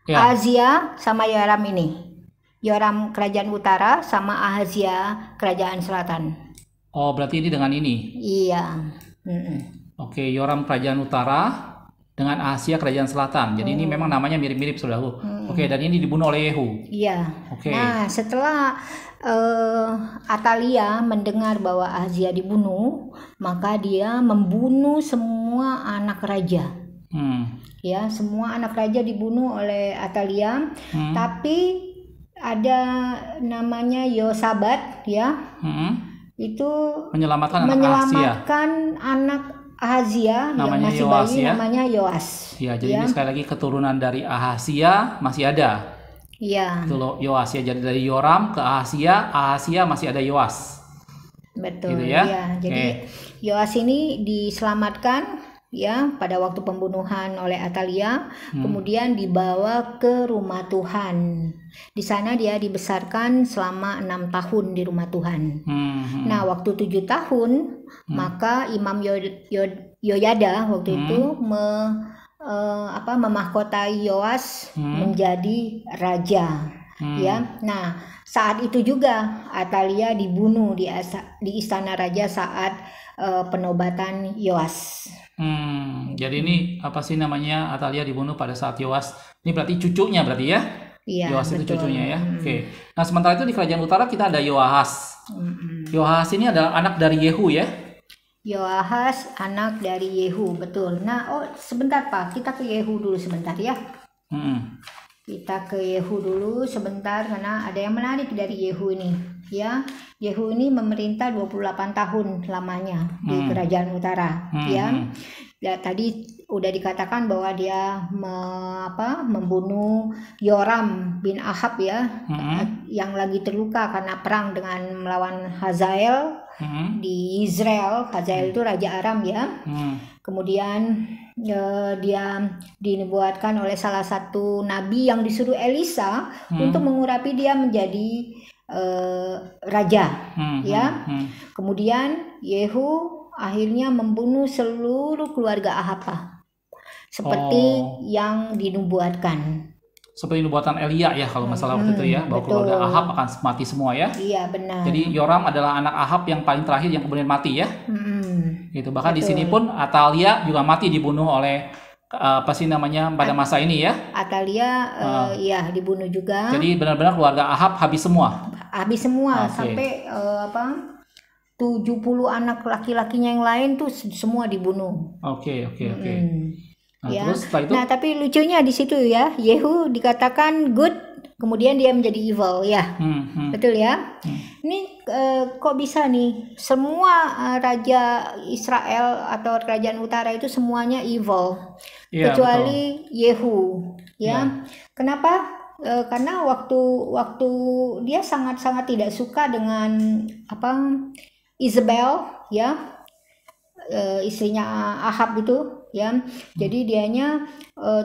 Ya. Ahazia sama Yoram ini. Yoram kerajaan utara sama Ahazia kerajaan selatan. Oh, berarti ini dengan ini? Iya. Oke, Yoram kerajaan utara dengan Ahazia kerajaan selatan. Jadi ini memang namanya mirip-mirip, saudaraku. Oke, dan ini dibunuh oleh Yehu. Iya. Oke. Nah, setelah Atalia mendengar bahwa Ahazia dibunuh, maka dia membunuh semua anak raja. Ya, semua anak raja dibunuh oleh Atalia. Tapi ada namanya Yosabat, ya. Itu menyelamatkan anak Ahazia yang masih Yoas, bayi, ya? Namanya Yoas. Ya, jadi ini sekali lagi keturunan dari Ahazia masih ada. Iya. Itu loh Yoas ya. Jadi dari Yoram ke Ahazia masih ada Yoas. Betul. Gitu ya. Ya. Jadi Yoas ini diselamatkan ya pada waktu pembunuhan oleh Atalia, kemudian dibawa ke rumah Tuhan. Di sana dia dibesarkan selama 6 tahun di rumah Tuhan. Nah, waktu 7 tahun maka Imam Yoyada waktu itu memahkotai Yoas menjadi raja. Ya. Nah, saat itu juga Atalia dibunuh di istana raja saat penobatan Yoas. Jadi ini apa sih namanya, Atalia dibunuh pada saat Yoas. Ini berarti cucunya berarti ya? Iya, Yoas itu cucunya ya. Oke. Nah, sementara itu di kerajaan utara kita ada Yoahas. Yoahas ini adalah anak dari Yehu ya? Yoahas anak dari Yehu, betul. Nah, sebentar Pak, kita ke Yehu dulu sebentar ya. Kita ke Yehu dulu sebentar karena ada yang menarik dari Yehu ini. Ya, Yehu ini memerintah 28 tahun lamanya di kerajaan utara. Ya, tadi udah dikatakan bahwa dia membunuh Yoram bin Ahab ya, yang lagi terluka karena perang dengan melawan Hazael di Israel. Hazael itu raja Aram ya. Kemudian dia dinubuatkan oleh salah satu nabi yang disuruh Elisa untuk mengurapi dia menjadi raja. Ya. Kemudian Yehu akhirnya membunuh seluruh keluarga Ahab seperti yang dinubuatkan. Seperti nubuatan Elia ya kalau masalah waktu itu ya, bahwa keluarga Ahab akan mati semua ya. Iya, benar. Jadi Yoram adalah anak Ahab yang paling terakhir yang kemudian mati ya. Gitu. Bahkan di sini pun Atalia juga mati dibunuh oleh pada masa ini ya. Atalia ya dibunuh juga. Jadi benar-benar keluarga Ahab habis semua. Habis semua sampai 70 anak laki-lakinya yang lain tuh semua dibunuh. Oke. Nah, ya. Terus setelah itu? Nah, tapi lucunya di situ ya, Yehu dikatakan good, kemudian dia menjadi evil ya. Betul ya? Ini kok bisa nih semua raja Israel atau kerajaan utara itu semuanya evil, kecuali betul. Yehu ya. Kenapa? Karena waktu dia sangat-sangat tidak suka dengan Isabel ya, istrinya Ahab itu ya. Jadi dianya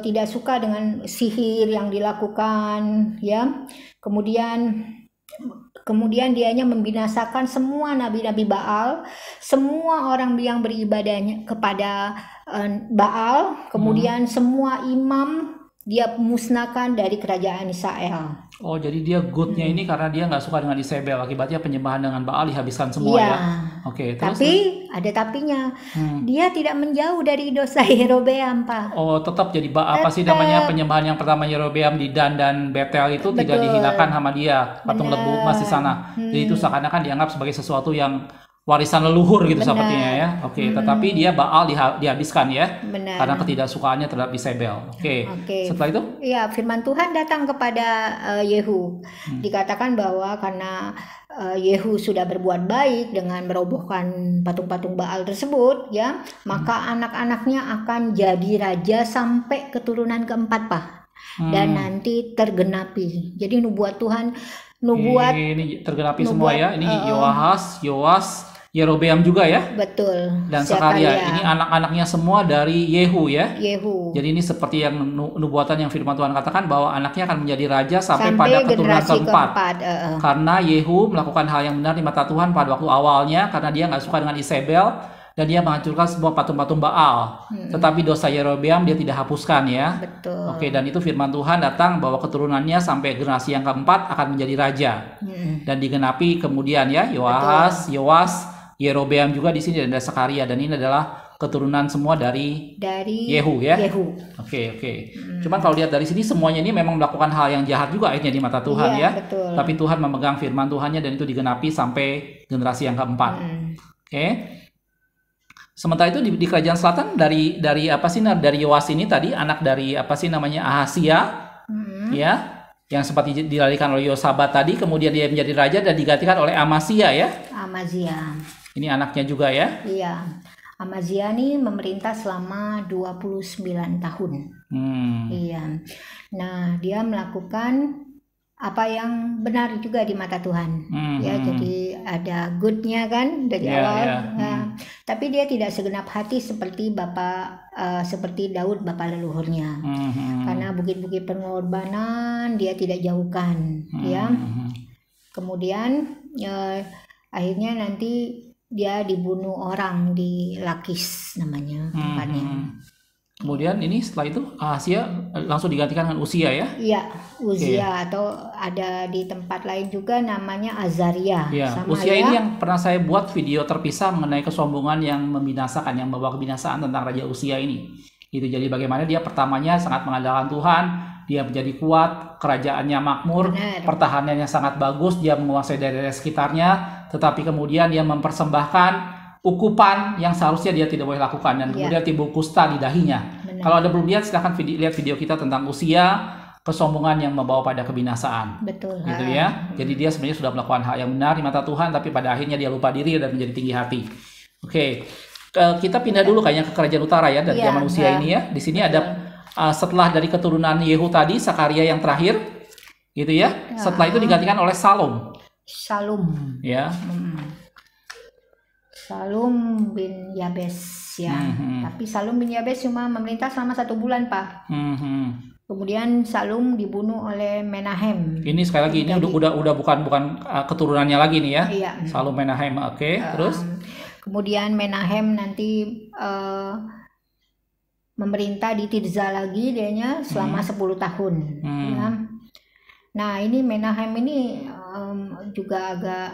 tidak suka dengan sihir yang dilakukan ya. Kemudian dianya membinasakan semua nabi-nabi Baal, semua orang yang beribadahnya kepada Baal, kemudian semua imam dia musnahkan dari kerajaan Israel. Oh, jadi dia goodnya ini karena dia nggak suka dengan Isabel, akibatnya penyembahan dengan Baal dihabiskan semua ya. Oke, terus? Tapi ada tapinya, dia tidak menjauh dari dosa Yerobeam, Pak. Oh, tetap jadi apa sih namanya penyembahan yang pertama Yerobeam di Dan dan Betel itu tidak dihilangkan sama dia, patung lebu masih sana. Jadi itu seakan-akan dianggap sebagai sesuatu yang warisan leluhur gitu sepertinya ya. Oke, tetapi dia Baal dihabiskan ya. Benar. Karena ketidaksukaannya terhadap Isabel. Oke. Setelah itu? Ya, firman Tuhan datang kepada Yehu. Dikatakan bahwa karena Yehu sudah berbuat baik dengan merobohkan patung-patung Baal tersebut ya, maka anak-anaknya akan jadi raja sampai keturunan keempat, Pak. Dan nanti tergenapi. Jadi nubuat Tuhan ini tergenapi semua ya. Ini Yoas, Yerobeam juga ya. Betul. Dan Sakaria. Ini anak-anaknya semua dari Yehu ya. Yehu. Jadi ini seperti yang nubuatan yang firman Tuhan katakan bahwa anaknya akan menjadi raja sampai pada keturunan keempat. Karena Yehu melakukan hal yang benar di mata Tuhan pada waktu awalnya karena dia nggak suka dengan Isabel dan dia menghancurkan semua patung-patung Baal. Tetapi dosa Yerobeam dia tidak hapuskan ya. Betul. Oke, dan itu firman Tuhan datang bahwa keturunannya sampai generasi yang keempat akan menjadi raja. Dan digenapi kemudian ya Yoas, Yerobeam juga di sini ada Sakaria, dan ini adalah keturunan semua dari Yehu ya. Yehu. Oke. Cuman kalau lihat dari sini semuanya ini memang melakukan hal yang jahat juga akhirnya di mata Tuhan ya. Betul. Tapi Tuhan memegang firman Tuhannya dan itu digenapi sampai generasi yang keempat. Oke. Sementara itu di kerajaan selatan dari apa sih, dari Yoas ini tadi anak dari apa sih namanya Ahasia ya, yang sempat dilarikan oleh Yosabat tadi, kemudian dia menjadi raja dan digantikan oleh Amazia ya. Amazia. Ini anaknya juga ya? Iya. Amazia ini memerintah selama 29 tahun. Iya. Nah, dia melakukan apa yang benar juga di mata Tuhan. Ya, jadi ada good-nya kan dari awal. Nah, tapi dia tidak segenap hati seperti seperti Daud bapak leluhurnya. Karena bukit-bukit pengorbanan dia tidak jauhkan, ya. Kemudian akhirnya nanti dia dibunuh orang di Lakis namanya tempatnya. Kemudian ini setelah itu Ahasia langsung digantikan dengan Uzia ya? Iya, Uzia atau ada di tempat lain juga namanya Azaria. Iya, Uzia ini yang pernah saya buat video terpisah mengenai kesombongan yang membinasakan, yang membawa kebinasaan tentang Raja Uzia ini. Itu jadi bagaimana dia pertamanya sangat mengandalkan Tuhan, dia menjadi kuat, kerajaannya makmur, pertahanannya sangat bagus, dia menguasai daerah sekitarnya, tetapi kemudian dia mempersembahkan ukupan yang seharusnya dia tidak boleh lakukan, dan kemudian timbul kusta di dahinya. Kalau Anda belum lihat, silahkan lihat video kita tentang Uzia, kesombongan yang membawa pada kebinasaan. Betul. Gitu ya. Jadi dia sebenarnya sudah melakukan hal yang benar di mata Tuhan, tapi pada akhirnya dia lupa diri dan menjadi tinggi hati. Oke. Kita pindah dulu kayaknya ke kerajaan utara ya, dari zaman Uzia ini ya. Di sini ada setelah dari keturunan Yehu tadi, Sakaria yang terakhir, gitu ya. Setelah itu digantikan oleh Salum. Ya. Salum bin Yabes ya. Tapi Salum bin Yabes cuma memerintah selama 1 bulan, Pak. Kemudian Salum dibunuh oleh Menahem. Ini sekali lagi ini udah bukan keturunannya lagi nih ya. Iya. Salum Menahem. Oke. Terus kemudian Menahem nanti memerintah di Tirza lagi dianya selama 10 tahun. Ya. Nah, ini Menahem ini juga agak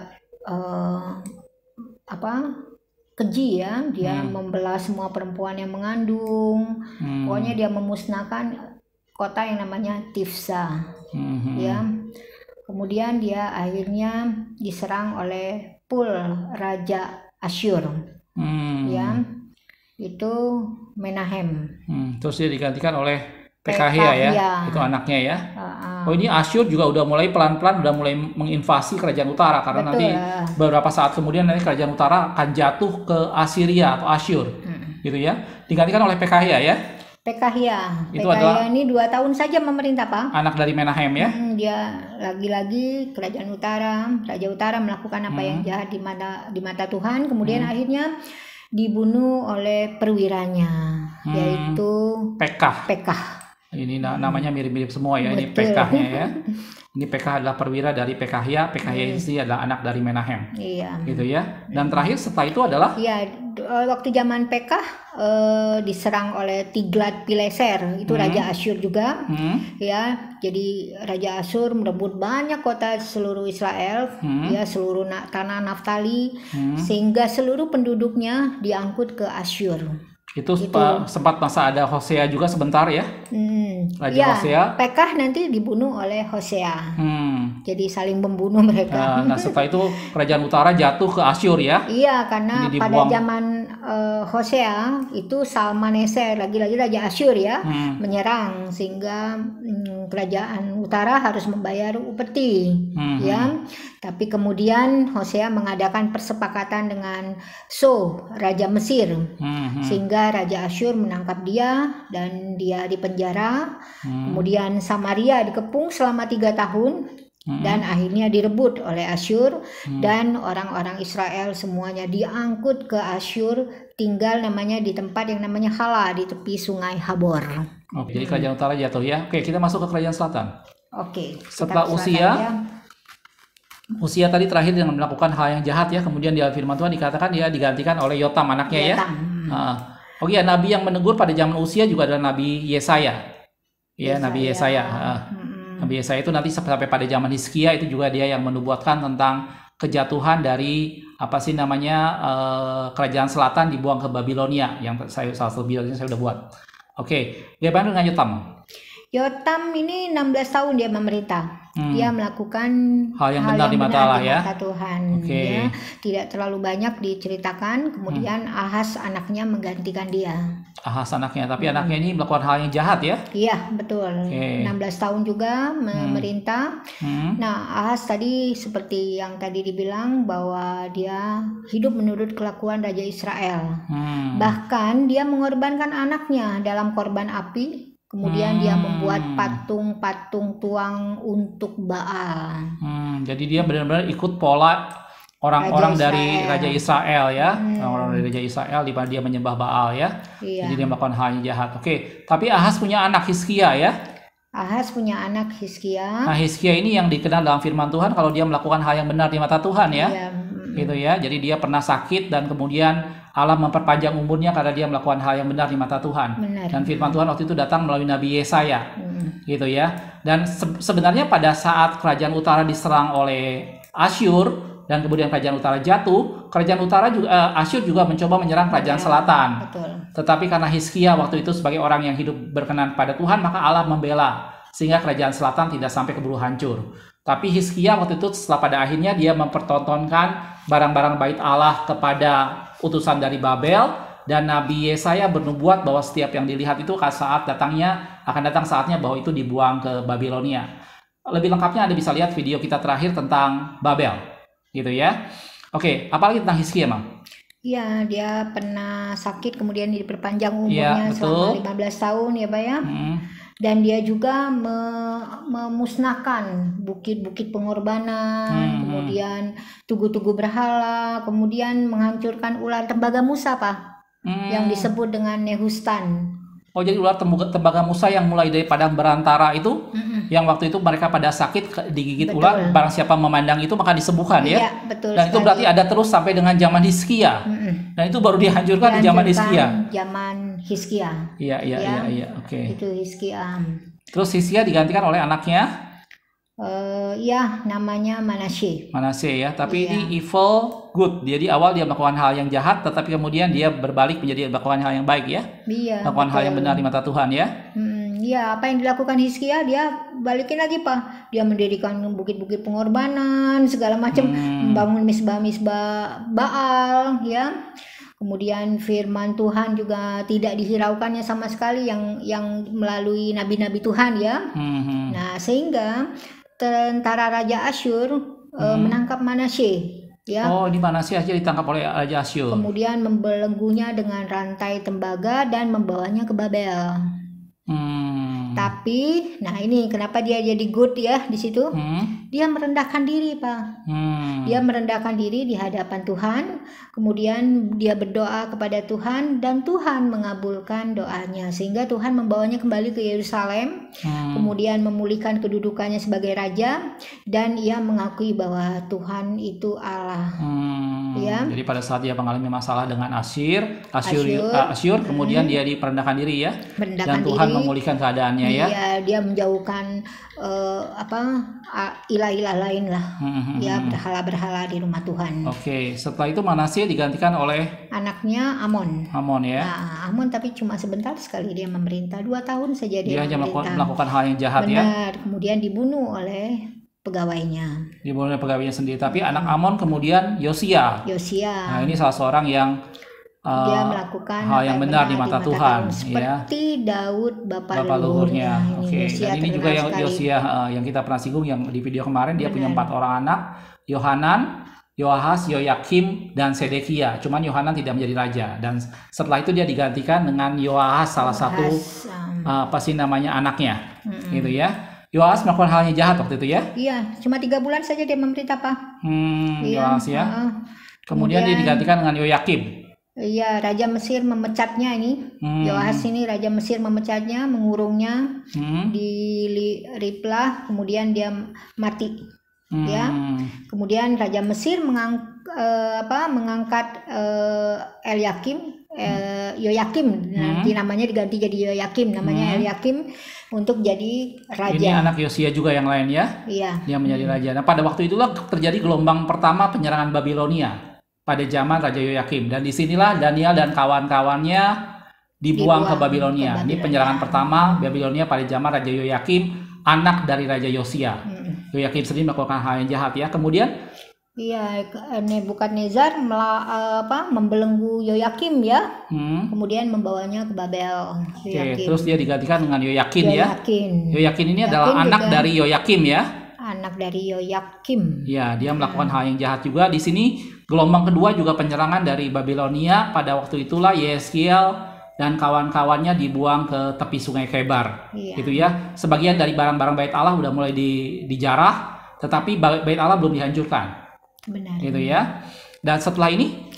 keji ya. Dia membelah semua perempuan yang mengandung. Pokoknya dia memusnahkan kota yang namanya Tifsa. Ya. Kemudian dia akhirnya diserang oleh Pul, Raja Asyur. Ya. Itu Menahem. Terus dia digantikan oleh Pekahia ya. Itu anaknya ya. Oh, ini Asyur juga udah mulai pelan-pelan udah mulai menginvasi kerajaan utara, karena nanti beberapa saat kemudian nanti kerajaan utara akan jatuh ke Assyria atau Asyur. Gitu ya. Digantikan oleh Pekahia ya. Pekahia ini 2 tahun saja memerintah, Pak. Anak dari Menahem ya. Dia lagi-lagi kerajaan utara, Raja Utara melakukan apa yang jahat di mata Tuhan. Kemudian akhirnya dibunuh oleh perwiranya, yaitu Pekah. Ini namanya mirip-mirip semua ya. Betul. Ini Pekahnya ya. Ini Pekah adalah perwira dari Pekahia. Pekahia ini adalah anak dari Menahem. Iya. Gitu ya. Dan terakhir setelah itu adalah waktu zaman Pekah diserang oleh Tiglat-Pileser, itu Raja Asyur juga. Ya, jadi Raja Asyur merebut banyak kota seluruh Israel, ya, seluruh tanah Naftali, sehingga seluruh penduduknya diangkut ke Asyur. Itu sempat masa ada Hosea juga sebentar ya. Raja Hosea. Pekah nanti dibunuh oleh Hosea. Jadi saling membunuh mereka. Nah, setelah itu kerajaan utara jatuh ke Asyur ya. Iya, karena pada zaman Hosea itu Salmaneser, lagi-lagi Raja Asyur ya, menyerang, sehingga kerajaan utara harus membayar upeti. Ya. Tapi kemudian Hosea mengadakan persepakatan dengan So, Raja Mesir, sehingga Raja Asyur menangkap dia dan dia dipenjara. Kemudian Samaria dikepung selama 3 tahun. dan akhirnya direbut oleh Asyur, dan orang-orang Israel semuanya diangkut ke Asyur, tinggal namanya di tempat yang namanya Hala di tepi sungai Habor. Oke, jadi kerajaan utara jatuh ya. Oke, kita masuk ke kerajaan selatan. Oke. Setelah Usia tadi terakhir yang melakukan hal yang jahat ya, kemudian di firman Tuhan dikatakan dia digantikan oleh Yotam anaknya ya. Oke, nabi yang menegur pada zaman Usia juga adalah Nabi Yesaya. Ya, Nabi Yesaya. Nabi Yesaya itu nanti sampai pada zaman Hizkia itu juga dia yang menubuatkan tentang kejatuhan dari kerajaan selatan dibuang ke Babilonia, yang salah satu videonya saya udah buat. Oke, bagaimana dengan Yotam? Yotam ini 16 tahun dia memerintah. Dia melakukan hal yang benar di mata Allah ya. Tuhan. Ya, tidak terlalu banyak diceritakan. Kemudian Ahaz anaknya menggantikan dia. Ahaz anaknya, tapi anaknya ini melakukan hal yang jahat ya? Iya, betul. 16 tahun juga memerintah. Nah, Ahaz tadi seperti yang tadi dibilang bahwa dia hidup menurut kelakuan Raja Israel. Bahkan dia mengorbankan anaknya dalam korban api. Kemudian dia membuat patung-patung tuang untuk Baal. Jadi dia benar-benar ikut pola orang-orang dari Raja Israel ya. Orang-orang dari Raja Israel di mana dia menyembah Baal ya. Jadi dia melakukan hal yang jahat. Oke, tapi Ahaz punya anak Hizkia ya. Ahaz punya anak Hizkia. Nah, Hizkia ini yang dikenal dalam firman Tuhan kalau dia melakukan hal yang benar di mata Tuhan ya. Gitu ya. Jadi dia pernah sakit dan kemudian Allah memperpanjang umurnya karena dia melakukan hal yang benar di mata Tuhan. Dan firman Tuhan waktu itu datang melalui Nabi Yesaya. Gitu ya. Dan sebenarnya pada saat kerajaan utara diserang oleh Asyur dan kemudian kerajaan utara jatuh, kerajaan utara juga Asyur juga mencoba menyerang kerajaan selatan. Tetapi karena Hizkia waktu itu sebagai orang yang hidup berkenan pada Tuhan, maka Allah membela sehingga kerajaan selatan tidak sampai keburu hancur. Tapi Hizkia waktu itu setelah pada akhirnya dia mempertontonkan barang-barang bait Allah kepada utusan dari Babel, dan Nabi Yesaya bernubuat bahwa setiap yang dilihat itu akan datang saatnya bahwa itu dibuang ke Babilonia. Lebih lengkapnya Anda bisa lihat video kita terakhir tentang Babel, gitu ya. Oke, apalagi tentang Hizkia, Mam? Iya, dia pernah sakit kemudian diperpanjang umurnya selama 15 tahun ya, Pak ya. Dan dia juga memusnahkan bukit-bukit pengorbanan, kemudian tugu-tugu berhala, kemudian menghancurkan ular tembaga Musa, Pak, yang disebut dengan Nehustan. Oh, jadi ular tembaga Musa yang mulai dari padang berantara itu, yang waktu itu mereka pada sakit digigit ular, barang siapa memandang itu maka disembuhkan ya. Iya, betul. Dan itu berarti ada terus sampai dengan zaman Hizkia. Dan itu baru dihancurkan di zaman Hizkia. Zaman Hizkia. Iya, oke. Itu Hizkia. Terus Hizkia digantikan oleh anaknya? Namanya Manasye. Manasye ya, tapi ini evil good. Jadi awal dia melakukan hal yang jahat, tetapi kemudian dia berbalik menjadi melakukan hal yang baik ya. Melakukan hal yang benar di mata Tuhan ya. Apa yang dilakukan Hizkia dia balikin lagi, Pak. Dia mendirikan bukit-bukit pengorbanan, segala macam, membangun misbah-misbah Baal ya. Kemudian firman Tuhan juga tidak dihiraukannya sama sekali yang melalui nabi-nabi Tuhan ya. Nah, sehingga tentara Raja Asyur menangkap Manasye ya. Oh, di Manasye aja ditangkap oleh Raja Asyur. Kemudian membelenggunya dengan rantai tembaga dan membawanya ke Babel. Tapi, nah ini kenapa dia jadi good ya di situ? Dia merendahkan diri, Pak. Dia merendahkan diri di hadapan Tuhan. Kemudian dia berdoa kepada Tuhan dan Tuhan mengabulkan doanya sehingga Tuhan membawanya kembali ke Yerusalem. Kemudian memulihkan kedudukannya sebagai raja dan ia mengakui bahwa Tuhan itu Allah. Ya. Jadi pada saat dia mengalami masalah dengan Asyur, kemudian dia diperendahkan diri ya. Dan Tuhan memulihkan keadaannya ya. Dia menjauhkan ilah-ilah lain lah. Ya, berhala-berhala di rumah Tuhan. Oke, setelah itu Manasye digantikan oleh anaknya Amon. Amon ya. Nah, Amon tapi cuma sebentar sekali dia memerintah, 2 tahun saja dia hanya memerintah. melakukan hal yang jahat. Benar, ya. Kemudian dibunuh oleh pegawainya. Dibunuh oleh pegawainya sendiri. Tapi anak Amon kemudian Yosia. Nah, ini salah seorang yang dia melakukan hal yang benar di mata Tuhan, seperti Daud bapak leluhurnya. Oke, dan ini juga yang Yosia yang kita pernah singgung yang di video kemarin. Dia punya 4 orang anak, Yohanan, Yoahas, Yoyakim, dan Sedekia. Cuman Yohanan tidak menjadi raja. Dan setelah itu dia digantikan dengan Yoahas, salah satu anaknya, gitu ya. Yoas melakukan hal yang jahat waktu itu ya? Iya, cuma 3 bulan saja dia memerintah, Pak. Yoas ya. Kemudian dia digantikan dengan Yoyakim. Iya, Raja Mesir memecatnya ini. Yoas ini Raja Mesir memecatnya, mengurungnya di Riblah, kemudian dia mati. Ya. Kemudian Raja Mesir mengangkat Yoyakim. Nanti namanya diganti jadi Yoyakim, namanya Yoyakim untuk jadi raja. Ini anak Yosia juga yang lain ya? Iya. Dia menjadi raja. Nah, pada waktu itulah terjadi gelombang pertama penyerangan Babilonia pada zaman Raja Yoyakim. Dan disinilah Daniel dan kawan-kawannya dibuang ke Babilonia. Ini penyerangan pertama Babilonia pada zaman Raja Yoyakim, anak dari Raja Yosia. Yoyakim sendiri melakukan hal yang jahat ya. Kemudian Nebukadnezar membelenggu Yoyakim ya. Kemudian membawanya ke Babel. Terus dia digantikan dengan Yoyakin ya. Yoyakin ini adalah anak dari Yoyakim ya. Anak dari Yoyakim. Ya, dia melakukan hal yang jahat juga. Di sini gelombang kedua juga penyerangan dari Babilonia. Pada waktu itulah Yeskiel dan kawan-kawannya dibuang ke tepi sungai Kebar. Gitu ya. Sebagian dari barang-barang bait Allah udah mulai dijarah, tetapi bait Allah belum dihancurkan. Benar. Gitu ya. Dan setelah ini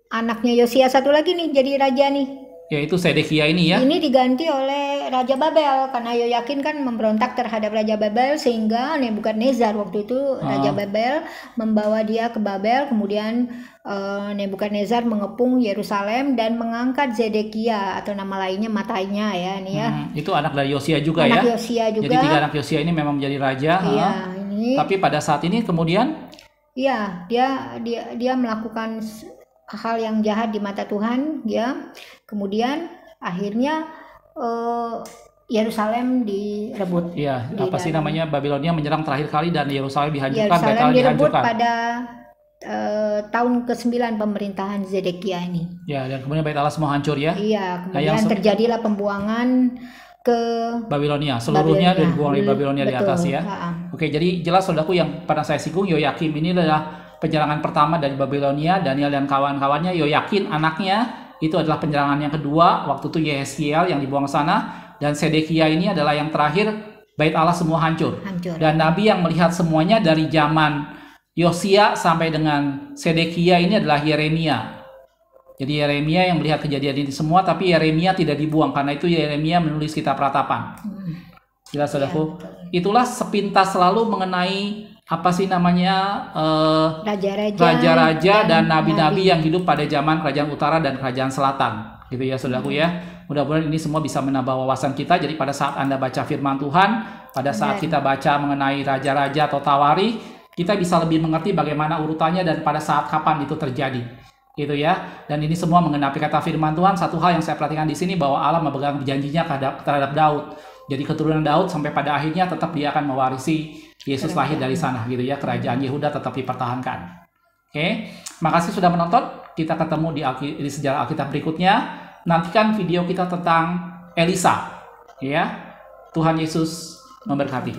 anaknya Yosia satu lagi nih jadi raja nih. Yaitu Sedekia ini ya. Ini diganti oleh Raja Babel karena Yoyakin kan memberontak terhadap Raja Babel sehingga Nebukadnezar waktu itu Raja Babel membawa dia ke Babel, kemudian Nebukadnezar mengepung Yerusalem dan mengangkat Zedekia atau nama lainnya Matanya ya ini ya. Itu anak dari Yosia juga ya. Anak Yosia juga. Jadi 3 anak Yosia ini memang menjadi raja. Iya, ini. Tapi pada saat ini kemudian dia melakukan hal yang jahat di mata Tuhan ya. Kemudian akhirnya Yerusalem direbut. Iya, apa sih namanya, Babilonia menyerang terakhir kali dan Yerusalem dihancurkan. Yerusalem direbut pada tahun ke-9 pemerintahan Zedekia ini. Ya, dan kemudian bait Allah semua hancur ya. Iya, kemudian terjadilah pembuangan ke Babilonia, seluruhnya dibuang di Babilonia. Betul, di atas ya. Oke, jadi jelas saudaraku yang pernah saya singgung, Yoyakim ini adalah penyerangan pertama dari Babilonia. Daniel dan kawan-kawannya, Yoyakin anaknya itu adalah penyerangan yang kedua, waktu itu Yeskiel yang dibuang ke sana, dan Sedekia ini adalah yang terakhir, bait Allah semua hancur. Dan Nabi yang melihat semuanya dari zaman Yosia sampai dengan Sedekia ini adalah Yeremia. Jadi Yeremia yang melihat kejadian ini semua, tapi Yeremia tidak dibuang, karena itu Yeremia menulis kitab ratapan. Jelas saudaraku, itulah sepintas selalu mengenai apa sih namanya raja-raja dan nabi-nabi yang hidup pada zaman kerajaan utara dan kerajaan selatan, gitu ya saudaraku ya. Mudah-mudahan ini semua bisa menambah wawasan kita. Jadi pada saat Anda baca firman Tuhan, pada saat kita baca mengenai raja-raja atau tawari, kita bisa lebih mengerti bagaimana urutannya dan pada saat kapan itu terjadi, gitu ya. Dan ini semua mengenapi kata firman Tuhan. Satu hal yang saya perhatikan di sini bahwa Allah memegang janjinya terhadap Daud. Jadi keturunan Daud sampai pada akhirnya tetap dia akan mewarisi Yesus lahir dari sana, gitu ya. Kerajaan Yehuda tetap dipertahankan. Oke, makasih sudah menonton. Kita ketemu di sejarah Alkitab berikutnya. Nantikan video kita tentang Elisa, ya. Tuhan Yesus memberkati.